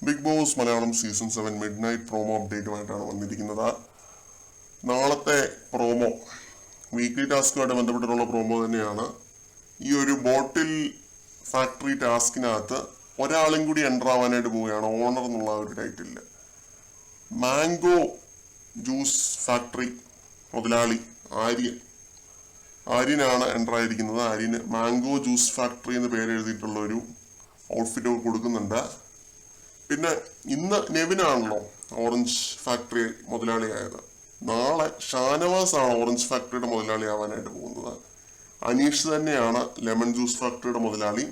Big Boss Malayalam season 7 midnight promo അപ്ഡേറ്റുമായിട്ടാണ് വന്നിരിക്കുന്നത്. നാളത്തെ പ്രോമോ വീക്ക്ലി ടാസ്കുമായിട്ട് ബന്ധപ്പെട്ടിട്ടുള്ള പ്രോമോ തന്നെയാണ്. ഈ ഒരു ബോട്ടിൽ ഫാക്ടറി ടാസ്കിനകത്ത് ഒരാളും കൂടി എൻ്റർ ആവാനായിട്ട് പോവുകയാണ്, ഓണർ എന്നുള്ള ഒരു ടൈറ്റിലില്. മാംഗോ ജ്യൂസ് ഫാക്ടറി മുതലാളി ആര്യനാണ് എൻ്റർ ആയിരിക്കുന്നത്. ആര്യന് മാംഗോ ജ്യൂസ് ഫാക്ടറി എന്ന് പേര് എഴുതിയിട്ടുള്ള ഒരു ഔട്ട്ഫിറ്റ് കൊടുക്കുന്നുണ്ട്. പിന്നെ ഇന്ന് നെവിനാണല്ലോ ഓറഞ്ച് ഫാക്ടറി മുതലാളിയായത്. നാളെ ഷാനവാസ് ആണ് ഓറഞ്ച് ഫാക്ടറിയുടെ മുതലാളി ആവാനായിട്ട് പോകുന്നത്. അനീഷ് തന്നെയാണ് ലെമൺ ജ്യൂസ് ഫാക്ടറിയുടെ മുതലാളി.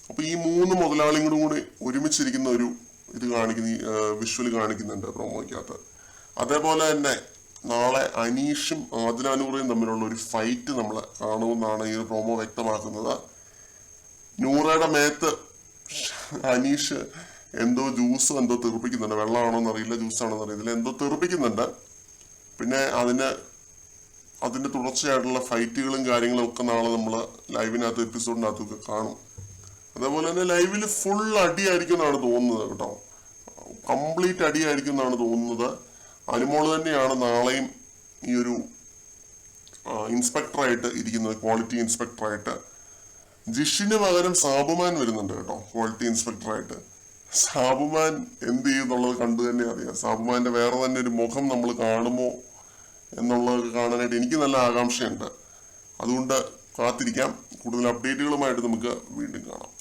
അപ്പൊ ഈ മൂന്ന് മുതലാളികളും കൂടി ഒരുമിച്ചിരിക്കുന്ന ഒരു ഇത് വിഷ്വൽ കാണിക്കുന്നുണ്ട് പ്രൊമോയ്ക്കകത്ത്. അതേപോലെ തന്നെ നാളെ അനീഷും ആദിലാനൂറയും തമ്മിലുള്ള ഒരു ഫൈറ്റ് നമ്മൾ കാണുമെന്നാണ് ഈ ഒരു പ്രൊമോ വ്യക്തമാക്കുന്നത്. നൂറയുടെ മേത്ത് അനീഷ് എന്തോ തെറിപ്പിക്കുന്നുണ്ട്. വെള്ളമാണോ എന്നറിയില്ല, ജ്യൂസാണോ എന്നറിയില്ല, എന്തോ തെറിപ്പിക്കുന്നുണ്ട്. പിന്നെ അതിന്റെ തുടർച്ചയായിട്ടുള്ള ഫൈറ്റുകളും കാര്യങ്ങളും ഒക്കെ നാളെ നമ്മൾ ലൈവിനകത്ത് എപ്പിസോഡിനകത്തൊക്കെ കാണും. അതേപോലെ തന്നെ ലൈവിൽ ഫുൾ അടിയായിരിക്കും എന്നാണ് തോന്നുന്നത് കേട്ടോ. കംപ്ലീറ്റ് അടിയായിരിക്കും എന്നാണ് തോന്നുന്നത്. അനുമോള് തന്നെയാണ് നാളെയും ഈ ഒരു ഇൻസ്പെക്ടറായിട്ട് ഇരിക്കുന്നത്, ക്വാളിറ്റി ഇൻസ്പെക്ടറായിട്ട്. ജിഷിന് പകരം സാബുമാൻ വരുന്നുണ്ട് കേട്ടോ ക്വാളിറ്റി ഇൻസ്പെക്ടറായിട്ട്. സാബുമാൻ എന്ത് ചെയ്യുന്നുള്ളത് കണ്ടു തന്നെ അറിയാം. സാബുമാന്റെ വേറെ തന്നെ ഒരു മുഖം നമ്മൾ കാണുമോ എന്നുള്ളത് കാണാനായിട്ട് എനിക്ക് നല്ല ആകാംക്ഷയുണ്ട്. അതുകൊണ്ട് കാത്തിരിക്കാം. കൂടുതൽ അപ്ഡേറ്റുകളുമായിട്ട് നമുക്ക് വീണ്ടും കാണാം.